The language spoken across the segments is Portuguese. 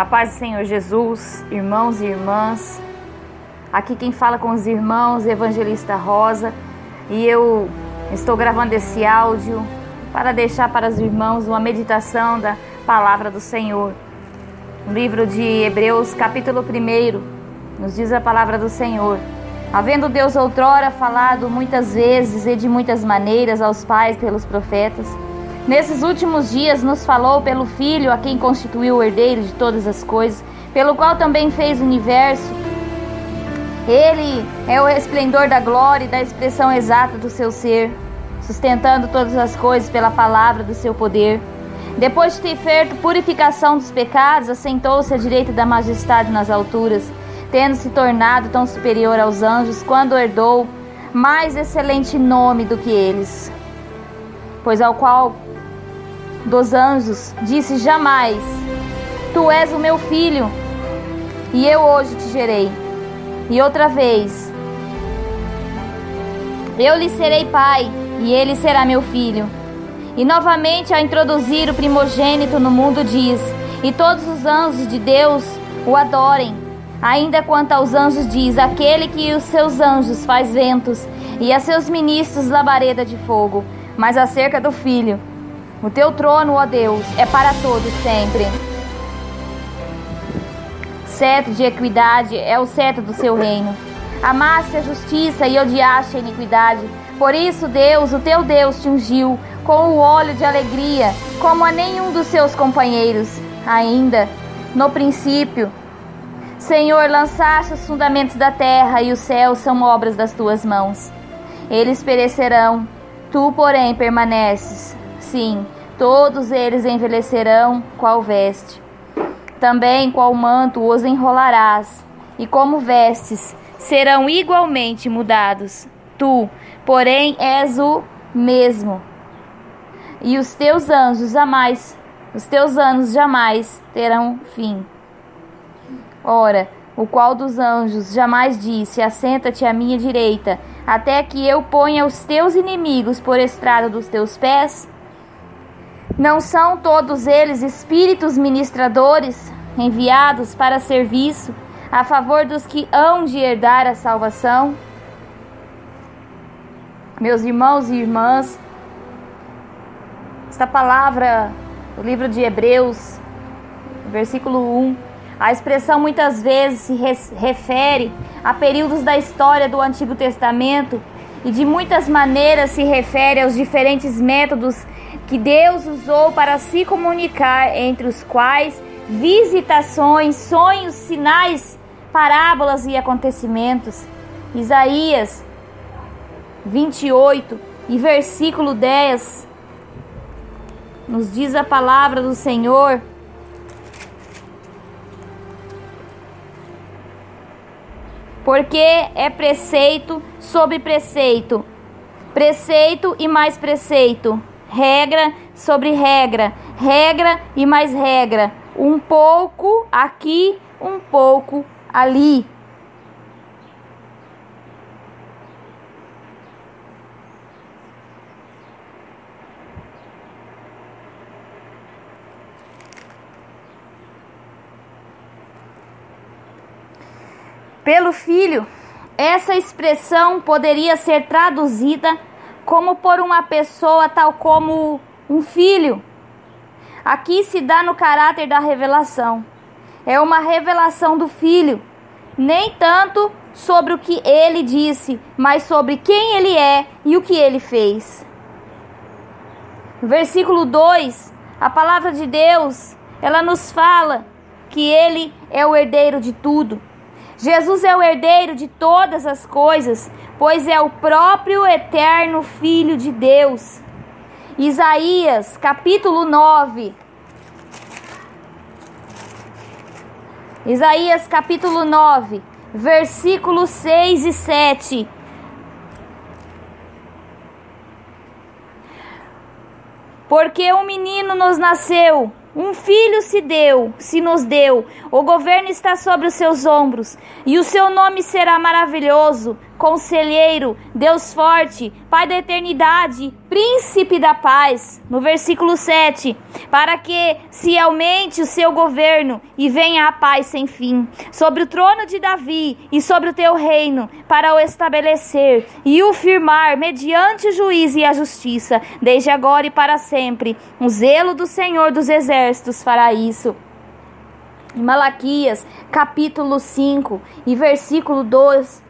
A paz do Senhor Jesus, irmãos e irmãs. Aqui quem fala com os irmãos, Evangelista Rosa, e eu estou gravando esse áudio para deixar para os irmãos uma meditação da palavra do Senhor. No livro de Hebreus, capítulo 1, nos diz a palavra do Senhor: havendo Deus outrora falado muitas vezes e de muitas maneiras aos pais pelos profetas, nesses últimos dias nos falou pelo Filho, a quem constituiu o herdeiro de todas as coisas, pelo qual também fez o universo. Ele é o resplendor da glória e da expressão exata do seu ser, sustentando todas as coisas pela palavra do seu poder. Depois de ter feito purificação dos pecados, assentou-se à direita da majestade nas alturas, tendo se tornado tão superior aos anjos, quando herdou mais excelente nome do que eles. Pois ao qual dos anjos disse jamais: tu és o meu filho, e eu hoje te gerei. E outra vez: eu lhe serei pai, e ele será meu filho. E novamente, ao introduzir o primogênito no mundo, diz: e todos os anjos de Deus o adorem. Ainda quanto aos anjos diz: aquele que os seus anjos faz ventos, e a seus ministros labareda de fogo. Mas acerca do Filho: o teu trono, ó Deus, é para todos sempre. Cetro de equidade é o cetro do seu reino. Amaste a justiça e odiaste a iniquidade. Por isso Deus, o teu Deus, te ungiu com o óleo de alegria, como a nenhum dos seus companheiros. Ainda no princípio, Senhor, lançaste os fundamentos da terra, e os céus são obras das tuas mãos. Eles perecerão, tu, porém, permaneces. Sim, todos eles envelhecerão qual veste. Também qual manto os enrolarás, e como vestes serão igualmente mudados. Tu, porém, és o mesmo, e os teus anos jamais terão fim. Ora, o qual dos anjos jamais disse: assenta-te à minha direita, até que eu ponha os teus inimigos por estrado dos teus pés? Não são todos eles espíritos ministradores, enviados para serviço a favor dos que hão de herdar a salvação? Meus irmãos e irmãs, esta palavra do livro de Hebreus, versículo 1, a expressão muitas vezes se refere a períodos da história do Antigo Testamento, e de muitas maneiras se refere aos diferentes métodos que Deus usou para se comunicar, entre os quais visitações, sonhos, sinais, parábolas e acontecimentos. Isaías 28 e versículo 10 nos diz a palavra do Senhor: porque é preceito sobre preceito, preceito e mais preceito, regra sobre regra, regra e mais regra, um pouco aqui, um pouco ali. Pelo Filho, essa expressão poderia ser traduzida como por uma pessoa tal como um filho. Aqui se dá no caráter da revelação. É uma revelação do Filho, nem tanto sobre o que ele disse, mas sobre quem ele é e o que ele fez. Versículo 2, a palavra de Deus, ela nos fala que ele é o herdeiro de tudo. Jesus é o herdeiro de todas as coisas, pois é o próprio eterno Filho de Deus. Isaías, capítulo 9. Isaías, capítulo 9, versículos 6 e 7. Porque um menino nos nasceu, um filho se nos deu, o governo está sobre os seus ombros, e o seu nome será maravilhoso, Conselheiro, Deus forte, Pai da eternidade, príncipe da paz, no versículo 7, para que se aumente o seu governo e venha a paz sem fim, sobre o trono de Davi e sobre o teu reino, para o estabelecer e o firmar mediante o juízo e a justiça, desde agora e para sempre. O zelo do Senhor dos Exércitos fará isso. Em Malaquias, capítulo 5 e versículo 2,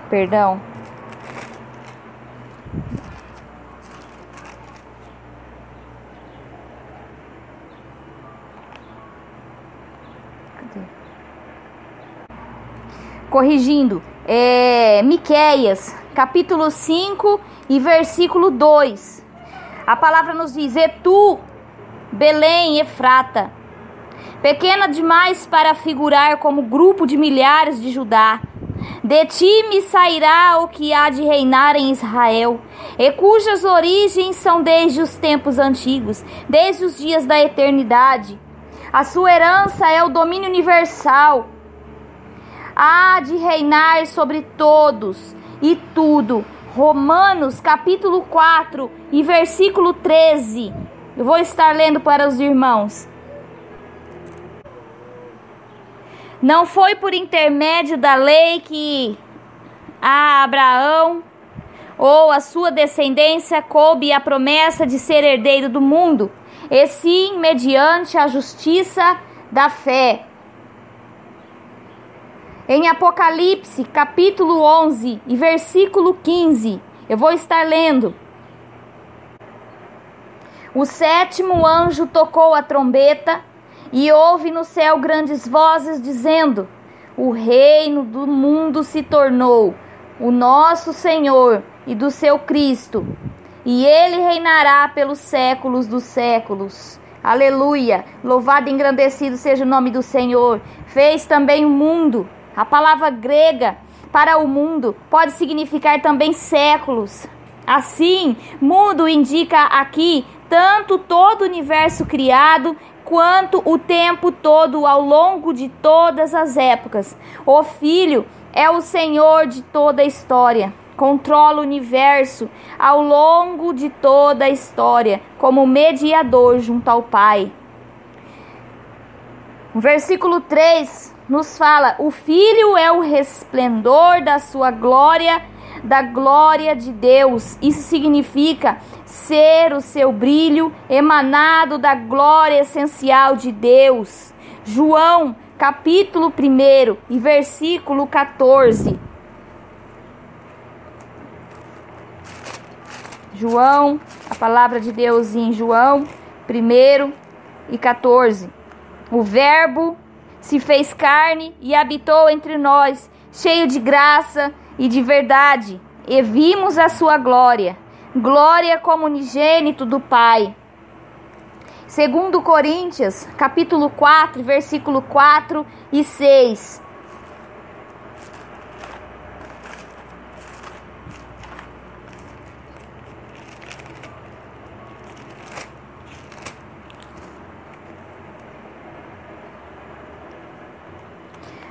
perdão. Corrigindo, Miqueias, capítulo 5 e versículo 2. A palavra nos diz: E tu, Belém Efrata, pequena demais para figurar como grupo de milhares de Judá, de ti me sairá o que há de reinar em Israel, e cujas origens são desde os tempos antigos, desde os dias da eternidade. A sua herança é o domínio universal. Há de reinar sobre todos e tudo. Romanos capítulo 4 e versículo 13. Eu vou estar lendo para os irmãos. Não foi por intermédio da lei que a Abraão ou a sua descendência coube a promessa de ser herdeiro do mundo, e sim mediante a justiça da fé. Em Apocalipse, capítulo 11 e versículo 15, eu vou estar lendo. O sétimo anjo tocou a trombeta e houve no céu grandes vozes dizendo: o reino do mundo se tornou o nosso Senhor e do seu Cristo, e ele reinará pelos séculos dos séculos. Aleluia! Louvado e engrandecido seja o nome do Senhor. Fez também o mundo. A palavra grega para o mundo pode significar também séculos. Assim, mundo indica aqui tanto todo o universo criado, quanto o tempo todo ao longo de todas as épocas. O Filho é o Senhor de toda a história. Controla o universo ao longo de toda a história, como mediador junto ao Pai. O versículo 3 nos fala: o Filho é o resplendor da sua glória, da glória de Deus. Isso significa ser o seu brilho emanado da glória essencial de Deus. João, capítulo 1 e versículo 14. João, a palavra de Deus em João 1 e 14. O Verbo se fez carne e habitou entre nós, cheio de graça e de verdade, e vimos a sua glória, glória como unigênito do Pai. 2 Coríntios, capítulo 4, versículo 4 e 6.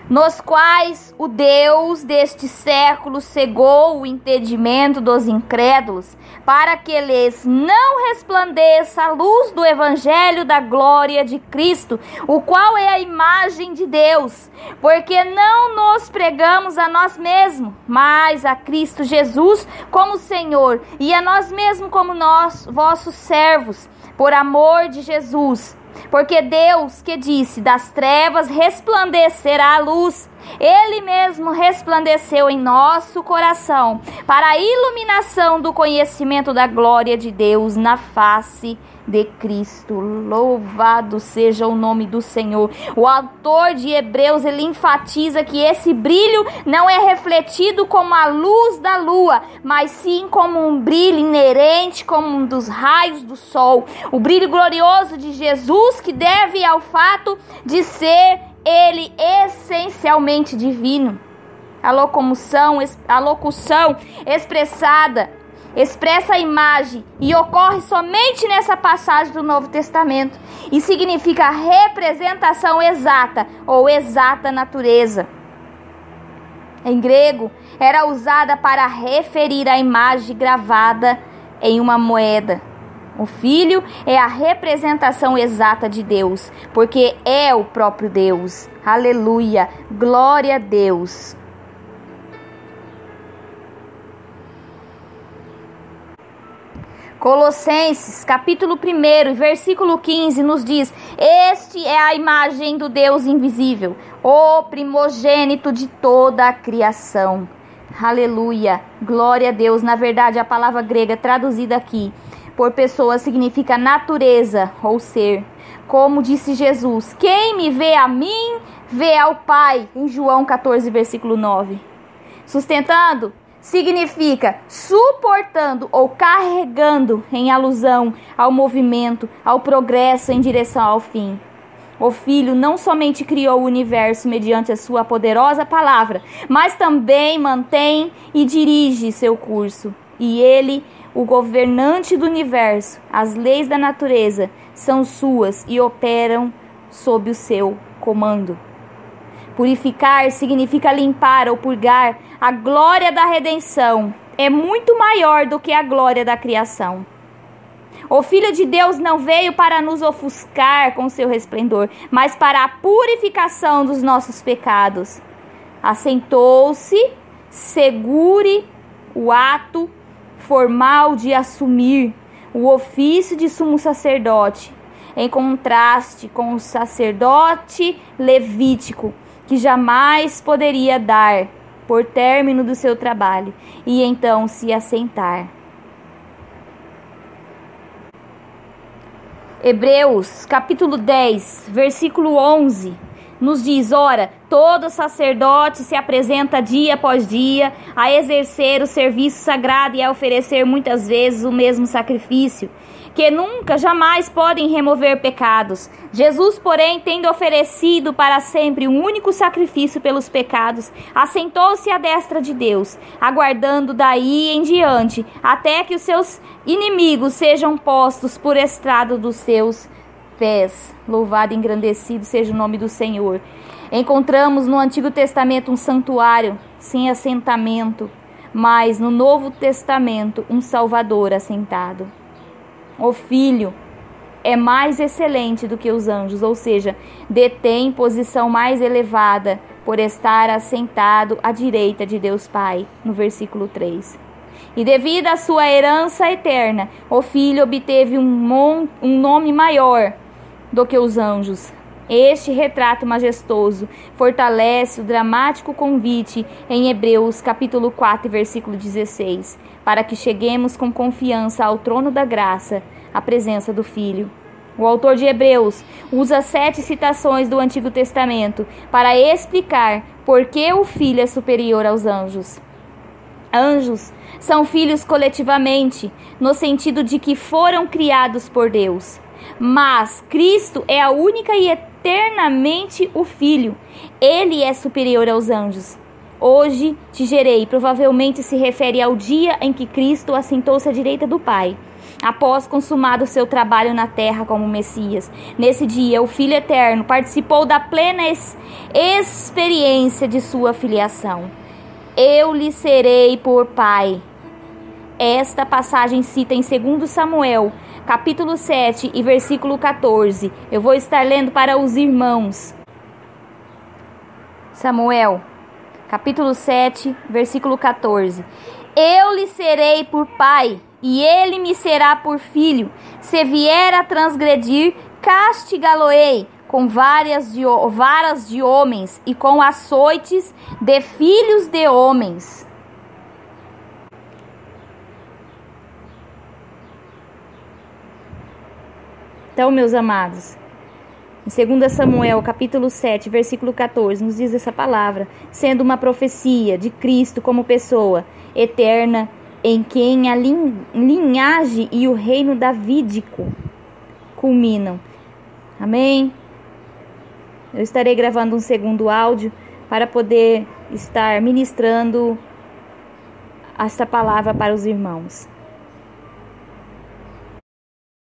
Nos quais o Deus deste século cegou o entendimento dos incrédulos, para que lhes não resplandeça a luz do evangelho da glória de Cristo, o qual é a imagem de Deus, porque não nos pregamos a nós mesmos, mas a Cristo Jesus como Senhor, e a nós mesmos como nós, vossos servos, por amor de Jesus. Porque Deus que disse, das trevas resplandecerá a luz, Ele mesmo resplandeceu em nosso coração, para a iluminação do conhecimento da glória de Deus na face de Cristo. Louvado seja o nome do Senhor. O autor de Hebreus, ele enfatiza que esse brilho não é refletido como a luz da lua, mas sim como um brilho inerente, como um dos raios do sol. O brilho glorioso de Jesus, que deve ao fato de ser ele essencialmente divino. A locução expressada expressa a imagem e ocorre somente nessa passagem do Novo Testamento e significa representação exata ou exata natureza. Em grego, era usada para referir a imagem gravada em uma moeda. O Filho é a representação exata de Deus, porque é o próprio Deus. Aleluia! Glória a Deus! Colossenses, capítulo 1, versículo 15, nos diz: este é a imagem do Deus invisível, o primogênito de toda a criação. Aleluia, glória a Deus. Na verdade, a palavra grega traduzida aqui por pessoa significa natureza ou ser. Como disse Jesus: quem me vê a mim, vê ao Pai, em João 14, versículo 9. Sustentando significa suportando ou carregando, em alusão ao movimento, ao progresso em direção ao fim. O Filho não somente criou o universo mediante a sua poderosa palavra, mas também mantém e dirige seu curso. E ele, o governante do universo, as leis da natureza são suas e operam sob o seu comando. Purificar significa limpar ou purgar. A glória da redenção é muito maior do que a glória da criação. O Filho de Deus não veio para nos ofuscar com seu resplendor, mas para a purificação dos nossos pecados. Assentou-se, segure o ato formal de assumir o ofício de sumo sacerdote, em contraste com o sacerdote levítico, que jamais poderia dar por término do seu trabalho e então se assentar. Hebreus, capítulo 10, versículo 11, nos diz: ora, todo sacerdote se apresenta dia após dia a exercer o serviço sagrado e a oferecer muitas vezes o mesmo sacrifício, que nunca, jamais podem remover pecados. Jesus, porém, tendo oferecido para sempre um único sacrifício pelos pecados, assentou-se à destra de Deus, aguardando daí em diante, até que os seus inimigos sejam postos por estrado dos seus pés. Louvado e engrandecido seja o nome do Senhor. Encontramos no Antigo Testamento um santuário sem assentamento, mas no Novo Testamento um Salvador assentado. O Filho é mais excelente do que os anjos, ou seja, detém posição mais elevada por estar assentado à direita de Deus Pai, no versículo 3. E devido à sua herança eterna, o Filho obteve um nome maior do que os anjos. Este retrato majestoso fortalece o dramático convite em Hebreus capítulo 4, versículo 16, para que cheguemos com confiança ao trono da graça, à presença do Filho. O autor de Hebreus usa 7 citações do Antigo Testamento para explicar por que o Filho é superior aos anjos. Anjos são filhos coletivamente, no sentido de que foram criados por Deus. Mas Cristo é a única e eternamente o Filho. Ele é superior aos anjos. Hoje te gerei, provavelmente se refere ao dia em que Cristo assentou-se à direita do Pai, após consumado o seu trabalho na terra como Messias. Nesse dia, o Filho Eterno participou da plena experiência de sua filiação. Eu lhe serei por Pai. Esta passagem cita em 2 Samuel, capítulo 7 e versículo 14. Eu vou estar lendo para os irmãos. Samuel, capítulo 7, versículo 14. Eu lhe serei por pai, e ele me será por filho. Se vier a transgredir, castigá-lo-ei com varas de homens e com açoites de filhos de homens. Então, meus amados, em 2 Samuel, capítulo 7, versículo 14, nos diz essa palavra, sendo uma profecia de Cristo como pessoa eterna, em quem a linhagem e o reino davídico culminam. Amém? Eu estarei gravando um segundo áudio para poder estar ministrando esta palavra para os irmãos.